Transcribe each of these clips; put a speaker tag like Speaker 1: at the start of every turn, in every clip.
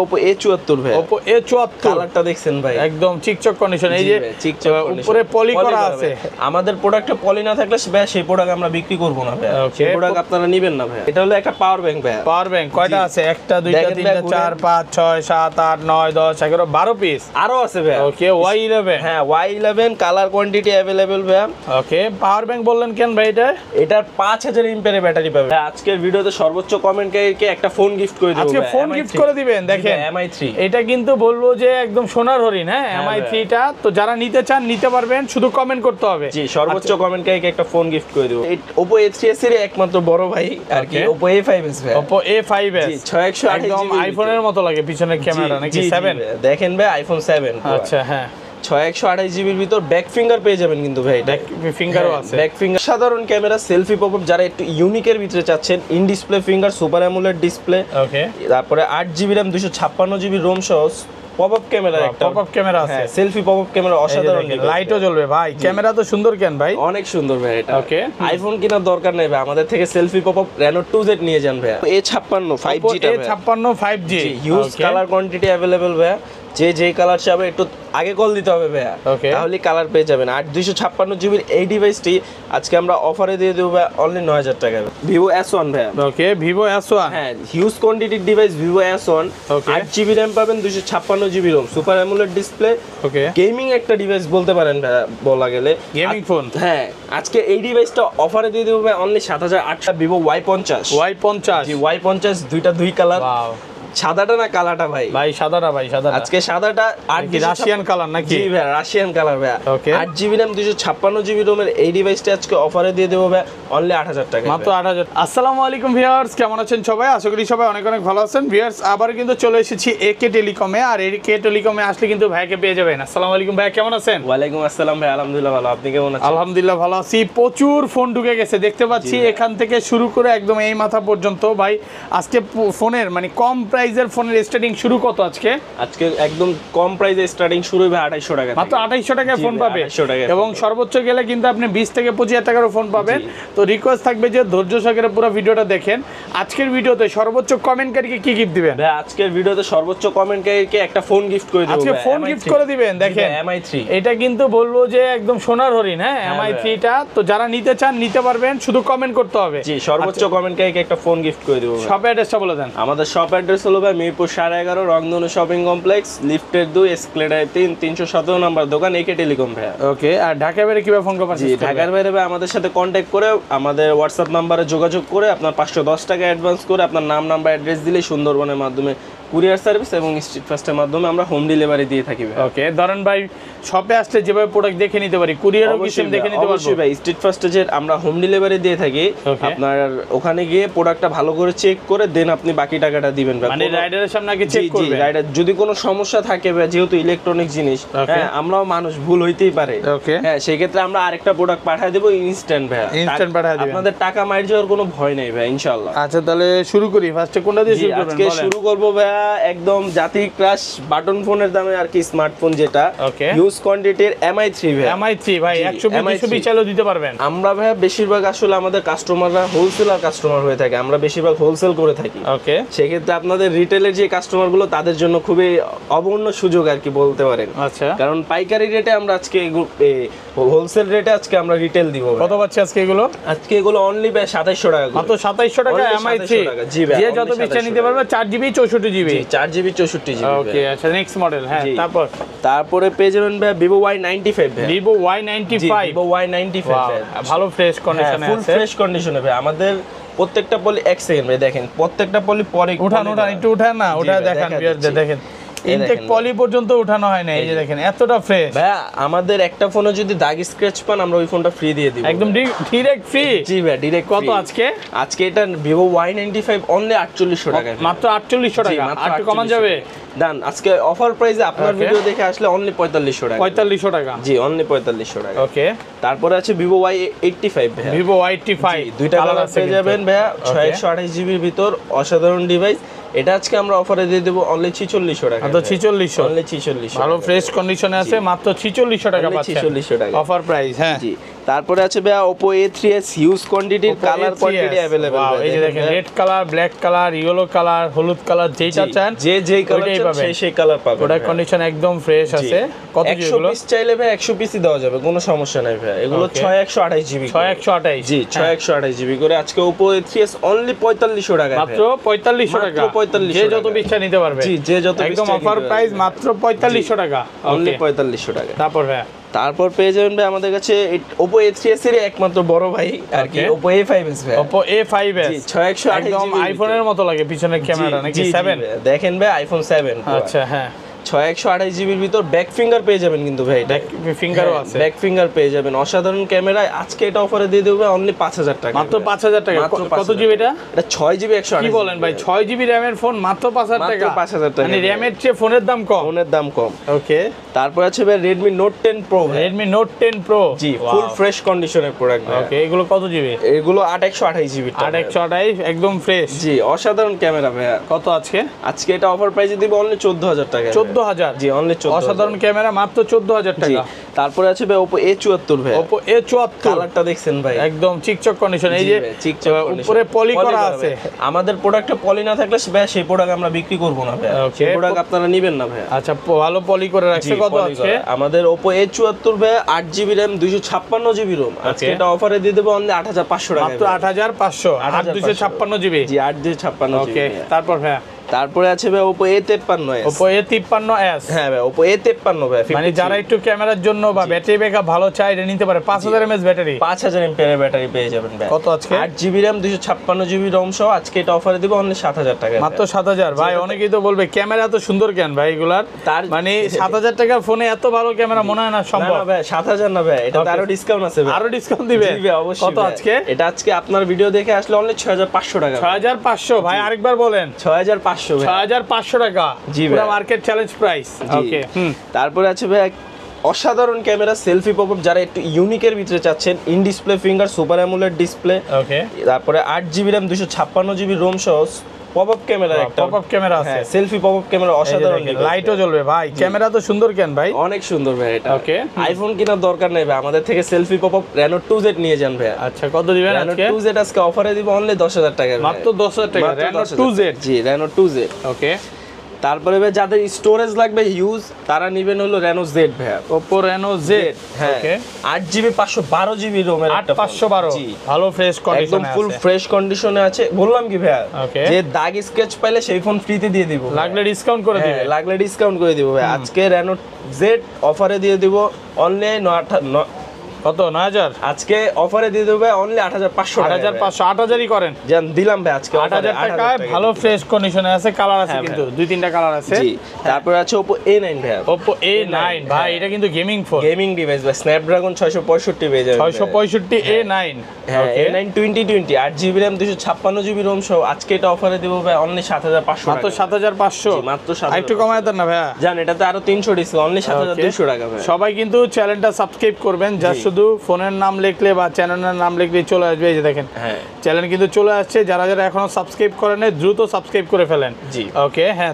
Speaker 1: Oppo A74 ভাই,
Speaker 2: Oppo A74
Speaker 1: কালারটা দেখছেন ভাই,
Speaker 2: একদম চিকচক কন্ডিশন। এই যে উপরে পলি করা আছে।
Speaker 1: আমাদের প্রোডাক্টে পলি না থাকলে ভাই সেই প্রোডাক্ট আমরা বিক্রি করব না ভাই, সেই প্রোডাক্ট আপনারা নেবেন না ভাই। এটা হলো একটা পাওয়ার ব্যাংক ভাই।
Speaker 2: পাওয়ার ব্যাংক কয়টা আছে? 1 টা 2 টা 3 টা 4 5 6 7 8 9 10 11 12 পিস
Speaker 1: আরো আছে ভাই।
Speaker 2: ওকে Y11,
Speaker 1: হ্যাঁ Y11 কালার কোয়ান্টিটি अवेलेबल ভাই।
Speaker 2: ওকে পাওয়ার ব্যাংক বললেন কেন ভাই?
Speaker 1: এটার 5000 এমপিআর ব্যাটারি পাবে। আজকের ভিডিওতে সর্বোচ্চ কমেন্টকারীকে একটা ফোন গিফট করে দেব।
Speaker 2: আজকে ফোন গিফট করে দিবেন। দেখেন
Speaker 1: MI3,
Speaker 2: এটা কিন্তু বলবো যে একদম সোনার হরিণ। হ্যাঁ MI3 টা তো যারা নিতে চান নিতে পারবেন, শুধু কমেন্ট করতে হবে।
Speaker 1: জি, সর্বোচ্চ কমেন্টকারীকে একটা ফোন গিফট করে দেব। Oppo A3s এর একমাত্র বড় ভাই আর কি Oppo A5s ভাই।
Speaker 2: Oppo A5s
Speaker 1: জি 6128
Speaker 2: একদম আইফোনের মতো লাগে পিছনের ক্যামেরাটা, নাকি 7?
Speaker 1: দেখেন ভাই আইফোন 7।
Speaker 2: আচ্ছা হ্যাঁ
Speaker 1: 6128 জিবির ভিতর ব্যাক ফিঙ্গার পেয়ে যাবেন কিন্তু ভাই।
Speaker 2: ব্যাক ফিঙ্গারও আছে।
Speaker 1: ব্যাক ফিঙ্গার সাধারণ ক্যামেরা, সেলফি পপআপ যারা একটু ইউনিকের ভিতরে চাচ্ছেন, in display finger, super AMOLED display,
Speaker 2: okay
Speaker 1: তারপরে 8GB RAM 256 GB ROM সহ পপআপ ক্যামেরা, একটা
Speaker 2: পপআপ ক্যামেরা আছে,
Speaker 1: সেলফি পপআপ ক্যামেরা অসাধারণ,
Speaker 2: লাইটও জ্বলবে ভাই। ক্যামেরা তো সুন্দর কেন ভাই?
Speaker 1: অনেক সুন্দর ভাই এটা।
Speaker 2: ওকে
Speaker 1: আইফোন কেনার দরকার নেই ভাই, আমাদের থেকে সেলফি পপআপ Reno 2Z নিয়ে যান ভাই। A56 5G টা ভাই,
Speaker 2: A56 5G
Speaker 1: huge colour quantity available ভাই। যে কালার চাবে একটু আগে কল দিতে হবে ভাই, তাহলে কালার পেয়ে যাবেন। 256 জিবির এই ডিভাইসটি আজকে আমরা অফারে দিয়ে দেব ভাই অনলি 9000 টাকা। Vivo S1 ভাই।
Speaker 2: ওকে Vivo S1,
Speaker 1: হ্যাঁ হিউজ কোয়ান্টিটির device Vivo S1। 8GB RAM পাবেন, 256 GB ROM, super AMOLED display,
Speaker 2: okay
Speaker 1: gaming একটা ডিভাইস বলতে পারেন ভাই বলা গেলে,
Speaker 2: গেমিং ফোন।
Speaker 1: হ্যাঁ আজকে এই ডিভাইসটা অফারে দিয়ে দেব ভাই অনলি 7800। Vivo Y50
Speaker 2: জি
Speaker 1: Y50 দুই কালার।
Speaker 2: ওয়াও,
Speaker 1: সাদাটা না কালাটা ভাই?
Speaker 2: ভাই সাদাটা, ভাই সাদাটা।
Speaker 1: আজকে সাদাটা আর
Speaker 2: কি রাশিয়ান কালার নাকি?
Speaker 1: জি ভাই রাশিয়ান কালার ভাই।
Speaker 2: ওকে
Speaker 1: 8GB RAM 256 GB ROM এর এই ডিভাইসটা আজকে অফারে দিয়ে দেব ভাই অনলি 8000 টাকা,
Speaker 2: মাত্র 8000। আসসালামু আলাইকুম ভিউয়ার্স, কেমন আছেন সবাই? আশা করি সবাই অনেক অনেক ভালো আছেন। ভিউয়ার্স আবার কিন্তু চলে এসেছি AK টেলিকমে, আর AK টেলিকমে আসলে কিন্তু ভাইকে পেয়ে যাবেন। আসসালামু আলাইকুম ভাই, কেমন আছেন?
Speaker 1: ওয়ালাইকুম আসসালাম ভাই, আলহামদুলিল্লাহ ভালো, আপনি কেমন আছেন?
Speaker 2: আলহামদুলিল্লাহ ভালো আছি। প্রচুর ফোন ঢুকে গেছে দেখতে পাচ্ছি, এখান থেকে শুরু করে একদম এই মাথা পর্যন্ত। ভাই আজকে ফোনের মানে কম প্রাইজের ফোনের স্টার্টিং শুরু কত আজকে?
Speaker 1: আজকে একদম কম প্রাইসে স্টার্টিং শুরু হবে 2800 টাকা,
Speaker 2: মাত্র 2800 টাকায় ফোন পাবে। এবং সর্বোচ্চ গেলে কিন্তু আপনি 20 থেকে 25000 টাকারও ফোন পাবেন। তো রিকোয়েস্ট থাকবে যে ধৈর্য সহকারে পুরো ভিডিওটা দেখেন। আজকের ভিডিওতে সর্বোচ্চ কমেন্টকারীকে কি গিফট দিবেন?
Speaker 1: ভাই আজকের ভিডিওতে সর্বোচ্চ কমেন্টকারীকে একটা ফোন গিফট করে দেব।
Speaker 2: আজকে ফোন গিফট করে দিবেন। দেখেন
Speaker 1: MI3,
Speaker 2: এটা কিন্তু বলবো যে একদম সোনার হরিণ। হ্যাঁ MI3 টা তো যারা নিতে চান নিতে পারবেন, শুধু কমেন্ট করতে হবে।
Speaker 1: জি সর্বোচ্চ কমেন্টকারীকে একটা ফোন গিফট করে দেব।
Speaker 2: শপ অ্যাড্রেসটা বলে দেন।
Speaker 1: আমাদের শপ অ্যাড্রেস হলো ভাই মিরপুর 11.5 রংধনু শপিং কমপ্লেক্স, লিফটের 2, এসকেলেটর 3, 317 নম্বর দোকান AK টেলিকম ভাই।
Speaker 2: ওকে আর ঢাকা বাইরে কিভাবে ফোন করবেন?
Speaker 1: জি ঢাকার বাইরে ভাই আমাদের সাথে কন্ট্যাক্ট করে আমাদের হোয়াটসঅ্যাপ নাম্বারে যোগাযোগ করে আপনার 510 টাকা অ্যাডভান্স করে আপনার নাম নাম্বার অ্যাড্রেস দিলে সুন্দরবনের মাধ্যমে কুরিয়ার সার্ভিস এবং স্ট্রিট ফাস্টের মাধ্যমে আমরা হোম ডেলিভারি দিয়ে থাকি ভাই।
Speaker 2: ওকে ধরেন ভাই শপে আসলে যেভাবে প্রোডাক্ট দেখে নিতে পারি, কুরিয়ারও কি সেম দেখে নিতে পারবো?
Speaker 1: অবশ্যই ভাই, স্ট্রিট ফাস্টে যে আমরা হোম ডেলিভারি দিয়ে থাকি, আপনার ওখানে গিয়ে প্রোডাক্টটা ভালো করে চেক করে দেন আপনি বাকি টাকাটা দিবেন ভাই।
Speaker 2: মানে রাইডারের সামনে আগে চেক করবে।
Speaker 1: জি রাইডার যদি কোনো সমস্যা থাকে ভাই, যেহেতু ইলেকট্রনিক জিনিস, হ্যাঁ আমরাও মানুষ, ভুল হইতেই পারে।
Speaker 2: ওকে
Speaker 1: হ্যাঁ সেই ক্ষেত্রে আমরা আরেকটা প্রোডাক্ট পাঠিয়ে দেব ইনস্ট্যান্ট ভাই,
Speaker 2: ইনস্ট্যান্ট পাঠিয়ে দিবেন।
Speaker 1: আপনাদের টাকা মাইর যাওয়ার কোনো ভয় নেই ভাই ইনশাআল্লাহ।
Speaker 2: আচ্ছা তাহলে শুরু করি। ফার্স্টে কোনটা দিয়ে শুরু করবেন?
Speaker 1: আজকে শুরু করব ভাই একদম জাতি ক্রাশ বাটন ফোনের দামে আর কি স্মার্টফোন, যেটা হিউজ কোয়ান্টিটির MI3 ভাই।
Speaker 2: MI3 ভাই 120 চাইলেও দিতে পারবেন।
Speaker 1: আমরা ভাই বেশিরভাগ আসলে আমাদের কাস্টমাররা হোলসেলার কাস্টমার হয়ে থাকে, আমরা বেশিরভাগ হোলসেল করে থাকি।
Speaker 2: ওকে
Speaker 1: সেক্ষেত্রে আপনাদের রিটেলের যে কাস্টমারগুলো তাদের জন্য খুবই অবন্য সুযোগ আর কি বলতে পারেন।
Speaker 2: আচ্ছা
Speaker 1: কারণ পাইকারি রেটে আমরা আজকে হোলসেল রেটে আজকে আমরা রিটেল দিব।
Speaker 2: কত পাচ্ছি আজকে এগুলো?
Speaker 1: আজকে এগুলো অনলি ভাই 2700 টাকা,
Speaker 2: মাত্র 2700 টাকা MI3।
Speaker 1: জি ভাই
Speaker 2: যে যত পিসটা নিতে পারবে 4GB 64GB।
Speaker 1: জি 4GB 64GB।
Speaker 2: ওকে আচ্ছা নেক্সট মডেল। হ্যাঁ
Speaker 1: তারপরে পেয়ে যাবেন ভাই Vivo Y95 ভাই।
Speaker 2: Vivo Y95
Speaker 1: ভাই
Speaker 2: ভালো ফ্রেশ কন্ডিশনে আছে,
Speaker 1: ফুল ফ্রেশ কন্ডিশনে ভাই। আমাদের প্রত্যেকটা পলি এক সেকেন্ড ভাই দেখেন, প্রত্যেকটা পলি পরে
Speaker 2: উঠান একটু উঠান না, ওটা দেখান ভিউয়ারদের। দেখেন ইনটেক পলি পর্যন্ত উঠানো হয় না, এই যে দেখেন এতটা ফ্রেশ
Speaker 1: ভাই। আমাদের একটা ফোনে যদি দাগ স্ক্র্যাচ পান আমরা ওই ফোনটা ফ্রি দিয়ে দিব
Speaker 2: একদম ডিরেক্ট ফ্রি।
Speaker 1: জি ভাই ডিরেক্ট।
Speaker 2: কত আজকে?
Speaker 1: আজকে এটা Vivo Y95 অনলি 4800 টাকা,
Speaker 2: মাত্র 4800 টাকা। আর একটু কমান যাবে?
Speaker 1: ডান। আজকে অফার প্রাইসে আপনার ভিডিও দেখে আসলে অনলি 4500 টাকা।
Speaker 2: 4500 টাকা
Speaker 1: জি অনলি 4500 টাকা।
Speaker 2: ওকে
Speaker 1: তারপরে আছে Vivo Y85 ভাই।
Speaker 2: Vivo Y85
Speaker 1: দুইটা কালার পেয়ে যাবেন ভাই, 6128GB এর ভিতর অসাধারণ ডিভাইস। এটা আজকে আমরা অফারে দিয়ে দেব অনলি 4600 টাকা।
Speaker 2: তো 4600
Speaker 1: অনলি 4600
Speaker 2: ভালো ফ্রেশ কন্ডিশনে আছে, মাত্র 4600 টাকা পাচ্ছেন
Speaker 1: 4600 টাকা
Speaker 2: অফার প্রাইস। হ্যাঁ
Speaker 1: জি তারপরে আছে ভাইয়া Oppo A3s হিউজ কোয়ান্টিটির কালার কোয়ান্টিটি अवेलेबल
Speaker 2: এই যে দেখেন red colour, black colour, yellow colour, হলুদ কালার, যেটা চান
Speaker 1: যে যেই কালার চান সেই কালার পাবেন।
Speaker 2: ওটা কন্ডিশন একদম ফ্রেশ আছে। কত জিবি
Speaker 1: 100 পিস চাইলে ভাই 100 পিসই দেওয়া যাবে, কোনো সমস্যা নাই ভাই। এগুলো 6128 জিবি
Speaker 2: 6128
Speaker 1: জি 6128 জিবি করে আজকে Oppo A3s অনলি 4500 টাকা,
Speaker 2: মাত্র 4500 টাকা, যে যত পিস নিতে পারবে।
Speaker 1: জি যে যত পিস
Speaker 2: একদম অফার প্রাইস মাত্র 4500 টাকা,
Speaker 1: অনলি 4500 টাকা।
Speaker 2: তারপর ভাই
Speaker 1: তারপর পেয়ে যাবেন ভাই আমাদের কাছে Oppo A3s এর একমাত্র বড় ভাই আর কি Oppo A5s ভাই।
Speaker 2: Oppo A5s
Speaker 1: জি 6128
Speaker 2: একদম আইফোনের মতো লাগে পিছনের ক্যামেরাটা নাকি 7
Speaker 1: দেখেন ভাই আইফোন 7
Speaker 2: আচ্ছা হ্যাঁ
Speaker 1: 6128 জিবির ভিতর ব্যাক ফিঙ্গার পেয়ে যাবেন কিন্তু ভাই,
Speaker 2: ব্যাক ফিঙ্গারও আছে,
Speaker 1: ব্যাক ফিঙ্গার পেয়ে যাবেন অসাধারণ ক্যামেরায়। আজকে এটা অফারে দিয়ে দেব অনলি 5000 টাকা,
Speaker 2: মাত্র 5000 টাকা। কত জিবি এটা?
Speaker 1: এটা 6 জিবি 128
Speaker 2: কি বলেন ভাই, 6 জিবি র‍্যামের ফোন মাত্র 5000 টাকা,
Speaker 1: মাত্র 5000 টাকা,
Speaker 2: মানে র‍্যামের চেয়ে ফোনের দাম কম,
Speaker 1: ফোনের দাম কম।
Speaker 2: ওকে
Speaker 1: তারপর আছে ভাই Redmi Note 10 Pro,
Speaker 2: Redmi Note 10 Pro
Speaker 1: জি ফুল ফ্রেশ কন্ডিশনের প্রোডাক্ট ভাই।
Speaker 2: ওকে এগুলো কত জিবি?
Speaker 1: এগুলো 8128 জিবি,
Speaker 2: 8128 একদম ফ্রেশ,
Speaker 1: জি অসাধারণ ক্যামেরা ভাই।
Speaker 2: কত আজকে?
Speaker 1: আজকে এটা অফার প্রাইসে দিব অনলি 14000 টাকা,
Speaker 2: 14000
Speaker 1: জি অনলি 14000,
Speaker 2: অসাধারণ ক্যামেরা মাত্র 14000 টাকা।
Speaker 1: তারপরে আছে ভাই Oppo A74 ভাই,
Speaker 2: Oppo A74
Speaker 1: কালারটা দেখছেন ভাই
Speaker 2: একদম চিকচক কন্ডিশন, এই যে
Speaker 1: চিকচক
Speaker 2: উপরে পলি করা আছে।
Speaker 1: আমাদের প্রোডাক্টে পলি না থাকলে ভাই সেই প্রোডাক্ট আমরা বিক্রি করব না ভাই, সেই প্রোডাক্ট আপনারা নেবেন না ভাই।
Speaker 2: আচ্ছা ভালো পলি করে রাখছে। কত আছে
Speaker 1: আমাদের Oppo A74 ভাই 8GB RAM 256GB ROM, আজকে এটা অফারে দিয়ে দেব অনলি 8500 টাকা,
Speaker 2: মাত্র 8500 8256GB,
Speaker 1: জি 8256GB।
Speaker 2: ওকে তারপর ভাই
Speaker 1: তারপরে আছে ভাই Oppo A53s,
Speaker 2: Oppo A53s,
Speaker 1: হ্যাঁ ভাই Oppo A53 ভাই,
Speaker 2: মানে যারা একটু ক্যামেরার জন্য বা ব্যাটারি ব্যাকআপ ভালো চাই এটা নিতে পারে। 5000 mAh ব্যাটারি,
Speaker 1: 5000 mAh এর ব্যাটারি পেয়ে যাবেন ভাই।
Speaker 2: কত আজকে?
Speaker 1: 8GB RAM 256GB ROM সহ আজকে এটা অফারে দেব অনলি 7000 টাকা,
Speaker 2: মাত্র 7000। ভাই অনেকেই তো বলবে ক্যামেরা এত সুন্দর কেন ভাই এগুলার, মানে 7000 টাকার ফোনে এত ভালো ক্যামেরা মনে হয় না সম্ভব।
Speaker 1: না ভাই 7000 না ভাই, এটা আরো ডিসকাউন্ট আছে ভাই,
Speaker 2: আরো ডিসকাউন্ট দিবে?
Speaker 1: জি ভাই অবশ্যই।
Speaker 2: কত আজকে?
Speaker 1: এটা আজকে আপনার ভিডিও দেখে আসলে অনলি 6500 টাকা,
Speaker 2: 6500 ভাই আরেকবার বলেন।
Speaker 1: 6500 ভাই,
Speaker 2: 6500 টাকা,
Speaker 1: জি
Speaker 2: পুরো
Speaker 1: ভাই
Speaker 2: মার্কেট চ্যালেঞ্জ প্রাইস। ওকে
Speaker 1: তারপরে আছে ভাই অসাধারণ ক্যামেরা সেলফি পপআপ, যারা একটু ইউনিকের ভিতরে চাচ্ছেন, in display finger super AMOLED display,
Speaker 2: okay
Speaker 1: তারপরে 8GB RAM 256GB ROM সহ পপআপ ক্যামেরা, একটা
Speaker 2: পপআপ ক্যামেরা আছে,
Speaker 1: সেলফি পপআপ ক্যামেরা অসাধারণ,
Speaker 2: লাইটও জ্বলবে ভাই। ক্যামেরা তো সুন্দর কেন ভাই?
Speaker 1: অনেক সুন্দর ভাই এটা।
Speaker 2: ওকে
Speaker 1: আইফোন কেনার দরকার নেই ভাই, আমাদের থেকে সেলফি পপআপ Reno 2Z নিয়ে যান ভাই।
Speaker 2: আচ্ছা কত দিবেন
Speaker 1: Reno
Speaker 2: আজকে?
Speaker 1: 2Z আজকে অফারে দিব অনলি 10000 টাকা,
Speaker 2: মাত্র 10000 টাকা Reno 2Z,
Speaker 1: জি Reno 2Z।
Speaker 2: ওকে
Speaker 1: তারপরে ভাই যাদের স্টোরেজ লাগবে হিউজ তারা নেবেন হলো Reno Z ভাই,
Speaker 2: Oppo Reno Z,
Speaker 1: হ্যাঁ
Speaker 2: ওকে
Speaker 1: 8GB 512GB ROM এর একটা
Speaker 2: 8512,
Speaker 1: জি
Speaker 2: ভালো ফ্রেশ
Speaker 1: একদম
Speaker 2: কন্ডিশনে
Speaker 1: ফুল
Speaker 2: আছে।
Speaker 1: ফ্রেশ কন্ডিশনে আছে। বললাম কি ভাই,
Speaker 2: ওকে
Speaker 1: যে দাগ স্কেচ পাইলে সেই ফোন ফ্রিতে দিয়ে দিব,
Speaker 2: লাগলে ডিসকাউন্ট করে দিবে,
Speaker 1: লাগলে ডিসকাউন্ট করে দিব ভাই। আজকে Reno Z অফারে দিয়ে দিব অনলি
Speaker 2: কত 9000,
Speaker 1: আজকে অফারে দিয়ে দেবে অনলি 8500 টাকা,
Speaker 2: 8500 8000ই করেন,
Speaker 1: জান দিলাম ভাই আজকে
Speaker 2: 8000 টাকায় ভালো ফ্রেশ কন্ডিশনে আছে। কালার আছে
Speaker 1: হ্যাঁ
Speaker 2: কিন্তু দুই তিনটা কালার আছে।
Speaker 1: জি তারপর আছে Oppo A9 ভাই,
Speaker 2: Oppo A9 ভাই এটা কিন্তু গেমিং ফোন,
Speaker 1: গেমিং ডিভাইস ভাই, Snapdragon 665 পেয়ে যাবেন,
Speaker 2: 665 A9,
Speaker 1: হ্যাঁ
Speaker 2: ওকে
Speaker 1: A9 2020 8GB RAM 256GB ROM সহ আজকে এটা অফারে দেব ভাই অনলি 7500
Speaker 2: মাত্র
Speaker 1: টাকা,
Speaker 2: 7500,
Speaker 1: জি, মাত্র 7500।
Speaker 2: একটু কমায় দেন না ভাইয়া,
Speaker 1: জান এটাতে আরো 300 ডিসকাউন্ট, অনলি 7200 টাকা ভাই।
Speaker 2: সবাই কিন্তু চ্যানেলটা সাবস্ক্রাইব করবেন, যা শুধু ফোনের নাম লিখলে বা চ্যানেলের নাম লিখলেই চলে আসবে। এই যে দেখেন
Speaker 1: হ্যাঁ
Speaker 2: চ্যানেল কিন্তু চলে আসছে, যারা যারা এখনো সাবস্ক্রাইব করেন নাই দ্রুত সাবস্ক্রাইব করে ফেলেন।
Speaker 1: জি
Speaker 2: ওকে হ্যাঁ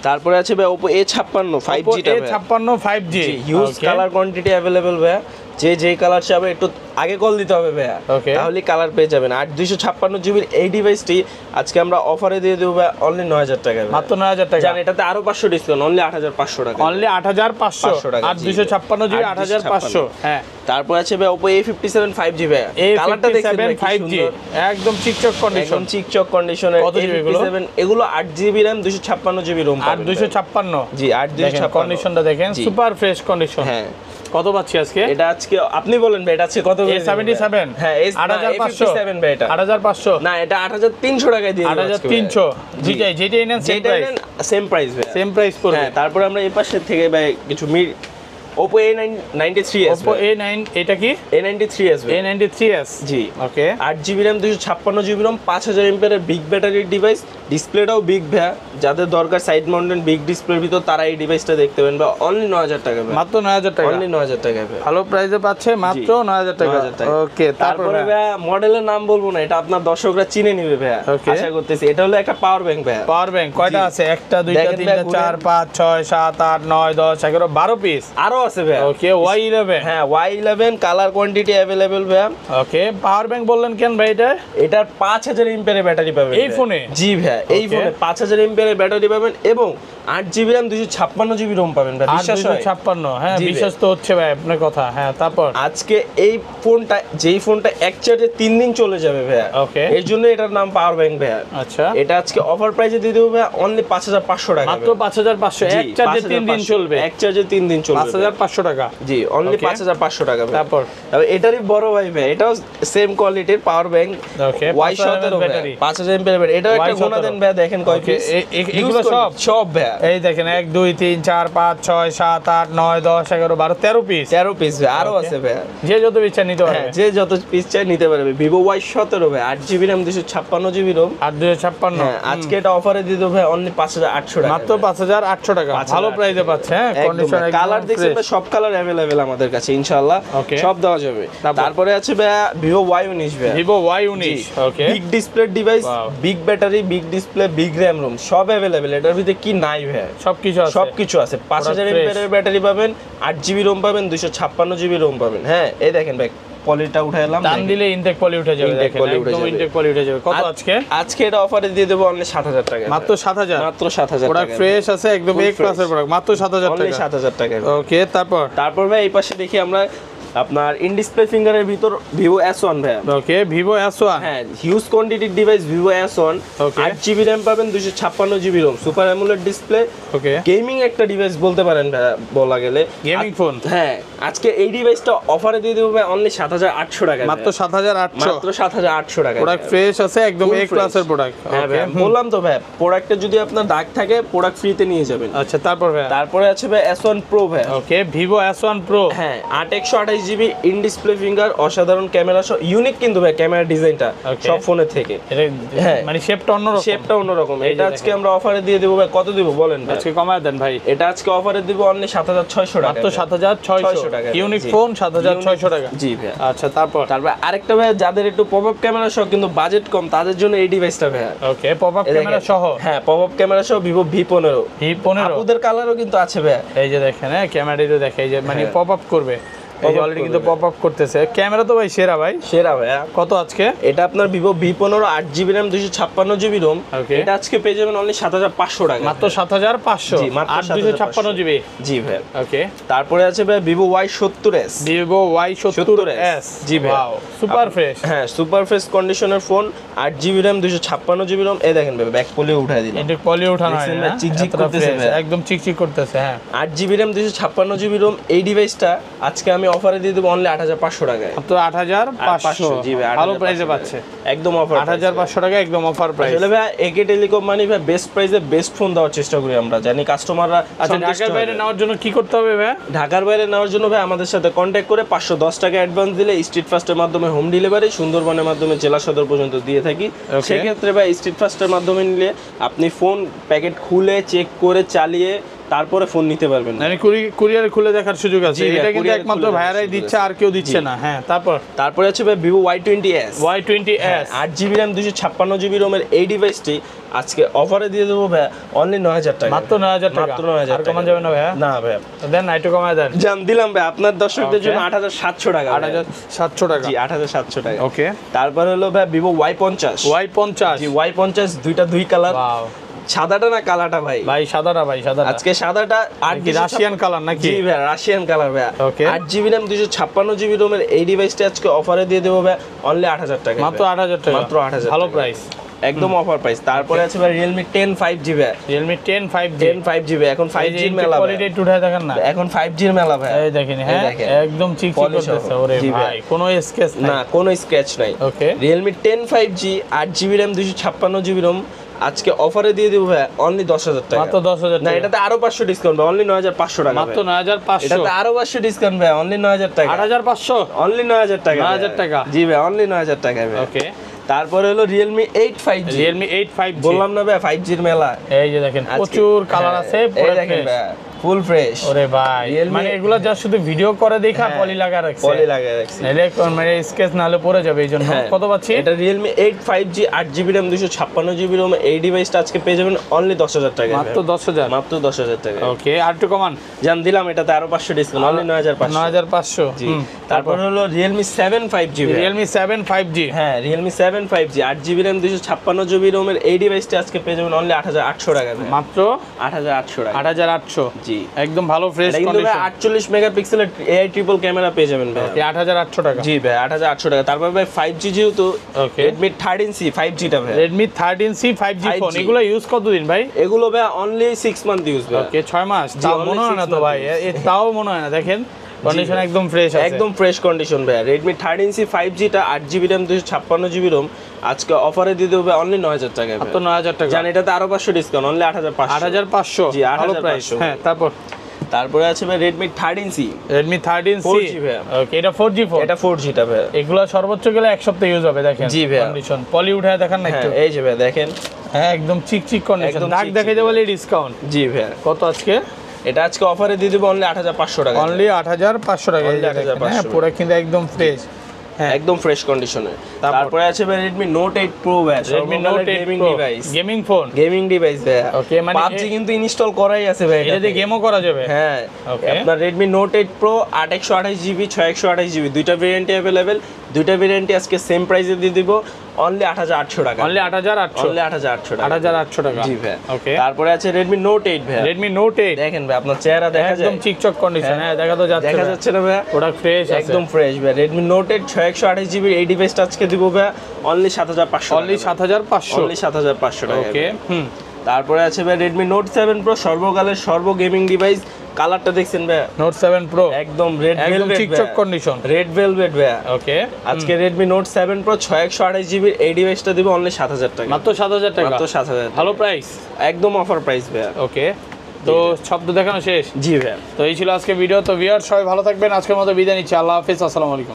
Speaker 1: তারপরে আছে ভাই Oppo A56 5G টা ভাই,
Speaker 2: A56 5G
Speaker 1: huge colour quantity available ভাই, যে যেই কালার চাবে একটু আগে কল দিতে হবে ভাই, তাহলে কালার পেয়ে যাবেন। 8256GB এই ডিভাইসটি আজকে আমরা অফারে দিয়ে দেব ভাই অনলি 9000 টাকা,
Speaker 2: মাত্র 9000 টাকা।
Speaker 1: জান এটাতে আরো 500 ডিসকাউন্ট, অনলি 8500 টাকা,
Speaker 2: অনলি 8500
Speaker 1: টাকা,
Speaker 2: 8256GB 8500। হ্যাঁ
Speaker 1: তারপর আছে ভাই Oppo A57 5G ভাই, কালারটা দেখেন ভাই কি
Speaker 2: 5G
Speaker 1: সুন্দর,
Speaker 2: একদম চিকচক কন্ডিশন,
Speaker 1: একদম চিকচক কন্ডিশনে।
Speaker 2: কত জিবি এগুলো?
Speaker 1: এগুলো 8GB RAM 256GB ROM,
Speaker 2: 8256,
Speaker 1: জি 8256
Speaker 2: কন্ডিশনটা দেখেন সুপার ফ্রেশ কন্ডিশন।
Speaker 1: হ্যাঁ
Speaker 2: কত পাচ্ছি আজকে?
Speaker 1: এটা আজকে আপনি বলেন ভাই এটা আজকে কত?
Speaker 2: A77,
Speaker 1: হ্যাঁ
Speaker 2: 8500
Speaker 1: ভাই, এটা
Speaker 2: 8500
Speaker 1: না, এটা 8300 টাকায় দিয়ে
Speaker 2: 8300, দুইটাই যেটাই নেন সেম প্রাইস,
Speaker 1: সেম প্রাইস ভাই,
Speaker 2: সেম প্রাইস পড়বে।
Speaker 1: হ্যাঁ তারপর আমরা এই পাশে থেকে ভাই কিছু Oppo A93s,
Speaker 2: Oppo A9 এটা কি?
Speaker 1: A93s
Speaker 2: A93s,
Speaker 1: জি
Speaker 2: ওকে
Speaker 1: 8GB RAM 256GB ROM 5000 mAh এর বিগ ব্যাটারির ডিভাইস, ডিসপ্লেটাও বিগ ভাই, যাদের দরকার সাইড মাউন্টেড বিগ ডিসপ্লের ভিতর তারা এই ডিভাইসটা দেখতে পাবেন ভাই, অনলি 9000 টাকা ভাই,
Speaker 2: মাত্র 9000 টাকা,
Speaker 1: অনলি 9000 টাকা ভাই,
Speaker 2: ভালো প্রাইসে পাচ্ছে মাত্র 9000 টাকা। ওকে
Speaker 1: তারপরে ভাই মডেলের নাম বলবো না, এটা আপনার দর্শকরা চিনে নেবে ভাই আশা করতেছি। এটা হলো একটা পাওয়ার ব্যাংক ভাই,
Speaker 2: পাওয়ার ব্যাংক কয়টা আছে? একটা দুইটা তিনটা চার পাঁচ ছয় সাত আট নয় 10 11 12 পিস,
Speaker 1: আরো আছে ভাই।
Speaker 2: ওকে Y11,
Speaker 1: হ্যাঁ Y11 কালার কোয়ান্টিটি अवेलेबल ভাই।
Speaker 2: ওকে পাওয়ার ব্যাংক বললেন কেন ভাই এটা?
Speaker 1: এটার 5000 এমপিআর ব্যাটারি পাবেন
Speaker 2: এই ফোনে?
Speaker 1: জি ভাই, এই ফোনে 5000 এমপিআর ব্যাটারি পাবেন এবং 8GB RAM 256GB ROM পাবেন ভাই। বিশ্বাস হয়?
Speaker 2: 256, হ্যাঁ বিশ্বাস তো হচ্ছে ভাই আপনার কথা। হ্যাঁ তারপর
Speaker 1: আজকে এই ফোনটা, যেই ফোনটা এক চার্জে 3 দিন চলে যাবে ভাই,
Speaker 2: ওকে
Speaker 1: এর জন্য এটার নাম পাওয়ার ব্যাংক ভাই।
Speaker 2: আচ্ছা
Speaker 1: এটা আজকে অফার প্রাইসে দিয়ে দেবো ভাই অনলি 5500 টাকা,
Speaker 2: মাত্র 5500, এক চার্জে 3 দিন চলবে,
Speaker 1: এক চার্জে 3 দিন চলবে
Speaker 2: 5500 টাকা।
Speaker 1: জি অনলি 5500 টাকা ভাই।
Speaker 2: তারপর
Speaker 1: এটারই বড় ভাই ভাই, এটাও সেম কোয়ালিটির পাওয়ার ব্যাংক,
Speaker 2: ওকে
Speaker 1: Y17 ব্যাটারি 5000 এমপিআর ব্যাটারি। এটাও একটা গুণা দেন ভাই, দেখেন কয় পিস
Speaker 2: এগুলো
Speaker 1: সব ভাই।
Speaker 2: এই দেখেন 1 2 3 4 5 6 7 8 9 10 11 12 13 পিস,
Speaker 1: 13 পিস ভাই, আরো আছে ভাই।
Speaker 2: যে যত ইচ্ছা নিতে পারবে,
Speaker 1: হ্যাঁ যে যত পিস চাই নিতে পারবে। Vivo Y17 ভাই 8GB RAM 256GB ROM
Speaker 2: 8256।
Speaker 1: হ্যাঁ আজকে এটা অফারে দিয়ে দেবো ভাই অনলি 5800 টাকা,
Speaker 2: মাত্র 5800 টাকা, ভালো প্রাইসে পাচ্ছে। হ্যাঁ কন্ডিশন একদম
Speaker 1: কালার দেখছেন ভাই, সব কালার अवेलेबल আমাদের কাছে ইনশাআল্লাহ,
Speaker 2: ওকে
Speaker 1: সব দেওয়া যাবে। তারপরে আছে ভাই Vivo Y19 ভাই,
Speaker 2: Vivo Y19 ওকে
Speaker 1: big display device, big battery, big display, big RAM ROM সব अवेलेबल। এটার ভিতরে কি নাই ভাই,
Speaker 2: সবকিছু আছে,
Speaker 1: সবকিছু আছে। 5000 এমপিআর ব্যাটারি পাবেন, 8GB ROM পাবেন, 256GB ROM পাবেন। হ্যাঁ এই দেখেন ভাই পলিটা উঠাইলাম,
Speaker 2: টান দিলে ইনটেক পলি উঠে যাবে, দেখেন একদম ইনটেক পলি উঠে যাবে। কত আজকে?
Speaker 1: আজকে এটা অফারে দিয়ে দেব অনলি 7000 টাকা,
Speaker 2: মাত্র 7000,
Speaker 1: মাত্র 7000
Speaker 2: প্রোডাক্ট
Speaker 1: টাকা,
Speaker 2: ফ্রেশ আছে একদম এক ক্লাসের প্রোডাক্ট, মাত্র 7000
Speaker 1: অনলি
Speaker 2: টাকা,
Speaker 1: 7000 টাকা।
Speaker 2: ওকে
Speaker 1: তারপর ভাই এই পাশে দেখি আমরা আপনার ইন ডিসপ্লে ফিঙ্গারের ভিতর Vivo S1 ভাই,
Speaker 2: ওকে Vivo S1,
Speaker 1: হ্যাঁ হিউজ কোয়ান্টিটির ডিভাইস Vivo S1,
Speaker 2: ওকে
Speaker 1: 8GB RAM পাবেন, 256GB ROM, super AMOLED display,
Speaker 2: okay
Speaker 1: gaming একটা ডিভাইস বলতে পারেন ভাই বলা গেলে,
Speaker 2: গেমিং ফোন।
Speaker 1: হ্যাঁ আজকে এই ডিভাইসটা অফারে দিয়ে দেবো ভাই অনলি 7800 টাকা,
Speaker 2: মাত্র 7800,
Speaker 1: মাত্র 7800 টাকা।
Speaker 2: প্রোডাক্ট ফ্রেশ আছে একদম
Speaker 1: Full
Speaker 2: এক ক্লাসের প্রোডাক্ট।
Speaker 1: হ্যাঁ ভাই বললাম তো ভাই, প্রোডাক্টে যদি আপনার দাগ থাকে প্রোডাক্ট ফ্রিতে নিয়ে যাবেন।
Speaker 2: আচ্ছা তারপর ভাই,
Speaker 1: তারপরে আছে ভাই S1 Pro ভাই,
Speaker 2: ওকে Vivo S1 Pro,
Speaker 1: হ্যাঁ 8128GB ইন ডিসপ্লে ফিঙ্গার, অসাধারণ ক্যামেরা সহ, ইউনিক কিন্তু ভাই ক্যামেরা ডিজাইনটা সব ফোনের থেকে,
Speaker 2: হ্যাঁ মানে শেপটা অন্যরকম,
Speaker 1: শেপটা অন্যরকম। এটা আজকে আমরা অফারে দিয়ে দেব ভাই, কত দিব বলেন ভাই?
Speaker 2: আজকে কমায় দেন ভাই,
Speaker 1: এটা আজকে অফারে দিব অনলি 7600 টাকা,
Speaker 2: মাত্র 7600
Speaker 1: টাকা,
Speaker 2: ইউনিক ফোন 7600 টাকা।
Speaker 1: জি ভাই।
Speaker 2: আচ্ছা তারপর
Speaker 1: আরেকটা ভাই, যাদের একটু পপ আপ ক্যামেরা সহ কিন্তু বাজেট কম, তাদের জন্য এই ডিভাইসটা ভাই,
Speaker 2: ওকে পপ আপ ক্যামেরা সহ,
Speaker 1: হ্যাঁ পপ আপ ক্যামেরা সহ Vivo V15,
Speaker 2: V15
Speaker 1: ওদের কালারও কিন্তু আছে ভাই।
Speaker 2: এই যে দেখেন, হ্যাঁ ক্যামেরাটা দেখে, এই যে মানে পপ আপ করবে, এই যে অলরেডি কিন্তু পপ আপ করতেছে। ক্যামেরা তো ভাই সেরা ভাই,
Speaker 1: সেরা ভাই।
Speaker 2: কত আজকে?
Speaker 1: এটা আপনার Vivo V15 8GB RAM 256GB ROM, এটা আজকে পেয়ে যাবেন অনলি 7500 টাকা,
Speaker 2: মাত্র 7500,
Speaker 1: জি মাত্র
Speaker 2: 8256GB।
Speaker 1: জি ভাই।
Speaker 2: ওকে
Speaker 1: তারপরে আছে ভাই Vivo Y70s,
Speaker 2: Vivo Y70s,
Speaker 1: জি ভাই
Speaker 2: সুপার ফ্রেশ,
Speaker 1: হ্যাঁ সুপার ফ্রেশ কন্ডিশনের phone, 8GB RAM 256GB ROM। এই দেখেন ভাই ব্যাক পলি উঠাই দিলাম,
Speaker 2: এটা পলি উঠানো হয় না,
Speaker 1: চিকচিক করতেছে
Speaker 2: একদম চিকচিক করতেছে। হ্যাঁ
Speaker 1: 8GB RAM 256GB ROM এই ডিভাইসটা আজকে আমি অফারে দিয়ে দেব অনলি 8500 টাকায়,
Speaker 2: মাত্র 8500।
Speaker 1: জি ভাই
Speaker 2: ভালো প্রাইসে পাচ্ছে,
Speaker 1: একদম অফার
Speaker 2: 8500 টাকা একদম অফার প্রাইস।
Speaker 1: আসলে ভাই একে টেলিকম মানে ভাই বেস্ট প্রাইসে বেস্ট ফোন দেওয়ার চেষ্টা করি আমরা, জানি কাস্টমাররা।
Speaker 2: আচ্ছা ঢাকার বাইরে নেওয়ার জন্য কি করতে হবে ভাই?
Speaker 1: ঢাকার বাইরে নেওয়ার জন্য ভাই আমাদের সাথে কন্ট্যাক্ট করে 510 টাকা অ্যাডভান্স দিলে স্ট্রিট ফাস্টের মাধ্যমে হোম ডেলিভারি সুন্দরবনের মাধ্যমে জেলা সদর পর্যন্ত দিয়ে থাকি। সেক্ষেত্রে ভাই স্ট্রিট ফাস্টের মাধ্যমে নিলে আপনি ফোন প্যাকেট খুলে চেক করে চালিয়ে তারপরে ফোন নিতে পারবেন,
Speaker 2: মানে কুরিয়ারে খুলে দেখার সুযোগ আছে। এটা কিন্তু একমাত্র ভাইয়ারাই দিচ্ছে, আর কেউ দিচ্ছে না। হ্যাঁ তারপরে
Speaker 1: আছে ভাই Vivo Y20s, 8GB RAM 256GB ROM এর এই ডিভাইসটি আজকে অফারে দিয়ে দেবো ভাই অনলি 9000 টাকা,
Speaker 2: মাত্র 9000 টাকা,
Speaker 1: মাত্র 9000
Speaker 2: আর কমান যাবে না ভাই?
Speaker 1: না ভাই
Speaker 2: দেন একটু কমায় দেন,
Speaker 1: জান দিলাম ভাই আপনার দর্শকদের জন্য 8700 টাকা,
Speaker 2: 8700 টাকা,
Speaker 1: জি 8700 টাকা।
Speaker 2: ওকে
Speaker 1: তারপর হলো ভাই Vivo Y50,
Speaker 2: জি
Speaker 1: Y50 দুই কালার,
Speaker 2: ওয়াও
Speaker 1: সাদাটা না কালাটা ভাই?
Speaker 2: ভাই সাদাটা, ভাই সাদাটা।
Speaker 1: আজকে সাদাটা আর
Speaker 2: কি রাশিয়ান কালার নাকি?
Speaker 1: জি ভাই রাশিয়ান কালার ভাই।
Speaker 2: ওকে
Speaker 1: 8GB RAM 256GB ROM এর এই ডিভাইসটা আজকে অফারে দিয়ে দেবো ভাই অনলি 8000 টাকা,
Speaker 2: মাত্র 8000 টাকা,
Speaker 1: মাত্র 8000,
Speaker 2: ভালো প্রাইস,
Speaker 1: একদম অফার প্রাইস। তারপরে আছে ভাই Realme 10 5G ভাই,
Speaker 2: Realme 10 5G
Speaker 1: এখন 5G এর মেলা ভাই,
Speaker 2: কোয়ালিটি একটু উঠায় দেখেন না,
Speaker 1: এখন 5G এর মেলা ভাই।
Speaker 2: এই দেখেন, হ্যাঁ একদম চিকচিক করতেছে, ওরে ভাই কোনো স্কেচ
Speaker 1: না, কোনো স্ক্র্যাচ নাই।
Speaker 2: ওকে
Speaker 1: Realme 10 5G 8GB RAM 256GB ROM আজকে অফারে দিয়ে দেব ভাই অনলি 10000 টাকা,
Speaker 2: মাত্র 10000
Speaker 1: না
Speaker 2: টাকা।
Speaker 1: এটাতে আরো 500 ডিসকাউন্ট ভাই, অনলি 9500 টাকা,
Speaker 2: মাত্র 9500,
Speaker 1: এটাতে আরো 500 ডিসকাউন্ট ভাই, অনলি 9000 টাকা,
Speaker 2: 8500,
Speaker 1: অনলি 9000 টাকা,
Speaker 2: 9000 টাকা,
Speaker 1: জি ভাই অনলি 9000 টাকা ভাই।
Speaker 2: ওকে
Speaker 1: তারপরে হলো Realme 8 5G,
Speaker 2: Realme 8 5G,
Speaker 1: বললাম না ভাই 5G এর মেলা।
Speaker 2: এই যে দেখেন প্রচুর কালার আছে,
Speaker 1: এই দেখেন ভাই ফুল ফ্রেশ।
Speaker 2: ওরে ভাই মানে এগুলো যা শুধু ভিডিও করে দেখা পলি লাগা রাখছে,
Speaker 1: পলি লাগায় রাখছি,
Speaker 2: নালে মানে স্কেচ নালে পড়ে যাবে, এইজন্য কত পাচ্ছি
Speaker 1: এটা Realme 8 5G 8GB RAM 256GB ROM। এই ডিভাইসটা আজকে পেয়ে যাবেন অনলি 10,000 টাকা,
Speaker 2: মাত্র 10,000,
Speaker 1: মাত্র 10,000 টাকা।
Speaker 2: ওকে আর একটু কমান
Speaker 1: জান দিলাম, এটাতে আরো 500 ডিসকাউন্ট, অনলি 9,500। জি তারপর হলো Realme 7 5G,
Speaker 2: Realme 7 5G,
Speaker 1: হ্যাঁ Realme 7 5G 8GB RAM 256GB ROM এর এই ডিভাইসটা আজকে পেয়ে যাবেন অনলি 8,800 টাকা,
Speaker 2: মাত্র
Speaker 1: 8,800 টাকা,
Speaker 2: 8,800।
Speaker 1: জি
Speaker 2: একদম ভালো ফ্রেশ কন্ডিশন,
Speaker 1: 48 মেগাপিক্সেলের AI ট্রিপল ক্যামেরা পেয়ে যাবেন ভাই,
Speaker 2: 8,800 টাকা।
Speaker 1: জি ভাই 8,800 টাকা। তারপর ভাই 5G যেহেতু Redmi 13C 5G টা ভাই,
Speaker 2: Redmi 13C 5G ফোন, এগুলো ইউজ কতদিন ভাই?
Speaker 1: এগুলো ভাই অনলি 6 মান্থ ইউজ ভাই,
Speaker 2: ওকে 6 মাস, তাও মনে হয় না তো ভাই, তাও মনে হয় না, দেখেন কন্ডিশন একদম ফ্রেশ আছে,
Speaker 1: একদম ফ্রেশ কন্ডিশন ভাই। Redmi 13C 5G টা 8GB RAM 256GB ROM আজকে অফারে দিয়ে দেবে অনলি 9,000 টাকা,
Speaker 2: মাত্র 9,000 টাকা।
Speaker 1: জান এটাতে আরো 500 ডিসকাউন্ট, অনলি 8,500।
Speaker 2: 8,500,
Speaker 1: জি,
Speaker 2: ভালো প্রাইস।
Speaker 1: 8,500
Speaker 2: হ্যাঁ
Speaker 1: তারপরে আছে ভাই Redmi 13C,
Speaker 2: Redmi 13C
Speaker 1: 4G ভাই,
Speaker 2: ওকে এটা 4G ফোন,
Speaker 1: এটা 4G টা ভাই,
Speaker 2: এগুলো সর্বোচ্চ গেলে এক সপ্তাহ ইউজ হবে, দেখেন
Speaker 1: জি ভাই।
Speaker 2: কন্ডিশন পলি উঠায় দেখান না একটু,
Speaker 1: এই যে ভাই দেখেন,
Speaker 2: হ্যাঁ একদম চিকচিক কন্ডিশন,
Speaker 1: একদম
Speaker 2: দাগ
Speaker 1: চিকচিক।
Speaker 2: দেখে যাবে ডিসকাউন্ট।
Speaker 1: জি ভাই
Speaker 2: কত আজকে?
Speaker 1: এটা আজকে অফারে দিয়ে দেব অনলি 8,500 টাকা,
Speaker 2: অনলি 8,500 টাকা।
Speaker 1: Only 8,500
Speaker 2: হ্যাঁ পুরো কিন্তু একদম ফ্রেশ,
Speaker 1: একদম ফ্রেশ কন্ডিশনে। তারপরে আছে ভাই Redmi Note 8 Pro ভাই,
Speaker 2: Redmi Note 8
Speaker 1: gaming
Speaker 2: Pro
Speaker 1: device,
Speaker 2: gaming phone,
Speaker 1: gaming device ভাই।
Speaker 2: ওকে মানে
Speaker 1: PUBG কিন্তু ইনস্টল করাই আছে ভাই,
Speaker 2: এটা দিয়ে গেমও করা যাবে।
Speaker 1: হ্যাঁ
Speaker 2: ওকে
Speaker 1: আপনার Redmi Note 8 Pro 8/128GB 6/128GB দুইটা ভেরিয়েন্টে अवेलेबल, দুইটা ভেরিয়েন্টে আজকে সেম প্রাইসে দিয়ে দিব অনলি 8,800 টাকা,
Speaker 2: অনলি 8,800,
Speaker 1: অনলি 8,800 টাকা,
Speaker 2: 8,800 টাকা।
Speaker 1: জি ভাই।
Speaker 2: ওকে
Speaker 1: তারপরে আছে Redmi Note 8 ভাই,
Speaker 2: Redmi Note 8
Speaker 1: দেখেন ভাই আপনার চেহারা দেখা যায়,
Speaker 2: একদম চিকচক কন্ডিশন, হ্যাঁ দেখা তো যাচ্ছে,
Speaker 1: দেখা যাচ্ছে না ভাই,
Speaker 2: প্রোডাক্ট ফ্রেশ আছে,
Speaker 1: একদম ফ্রেশ ভাই। Redmi Note 8 6/128GB এই ডিভাইসটা আজকে দিব ভাই অনলি 7,500,
Speaker 2: অনলি 7,500,
Speaker 1: অনলি 7,500 টাকা।
Speaker 2: ওকে
Speaker 1: তারপরে আছে ভাই Redmi Note 7 Pro সর্বকালের সর্ব গেমিং ডিভাইস, কালারটা দেখছেন ভাই,
Speaker 2: Note 7 Pro
Speaker 1: একদম রেড
Speaker 2: একদম
Speaker 1: ভেলভেট
Speaker 2: চিকচক কন্ডিশন,
Speaker 1: রেড ভেলভেট ভাই।
Speaker 2: ওকে
Speaker 1: আজকে Redmi Note 7 Pro 6/128GB এই ডিভাইসটা দিব অনলি 7,000 টাকা,
Speaker 2: মাত্র 7,000 টাকা,
Speaker 1: মাত্র 7,000,
Speaker 2: ভালো প্রাইস,
Speaker 1: একদম অফার প্রাইস ভাই।
Speaker 2: ওকে তো শব্দ দেখানো শেষ।
Speaker 1: জি ভাই,
Speaker 2: তো এই ছিল আজকে ভিডিও। তো ভিউয়ার সবাই ভালো থাকবেন, আজকের মতো বিদায় নিচ্ছি, আল্লাহ হাফেজ, আসসালামু আলাইকুম।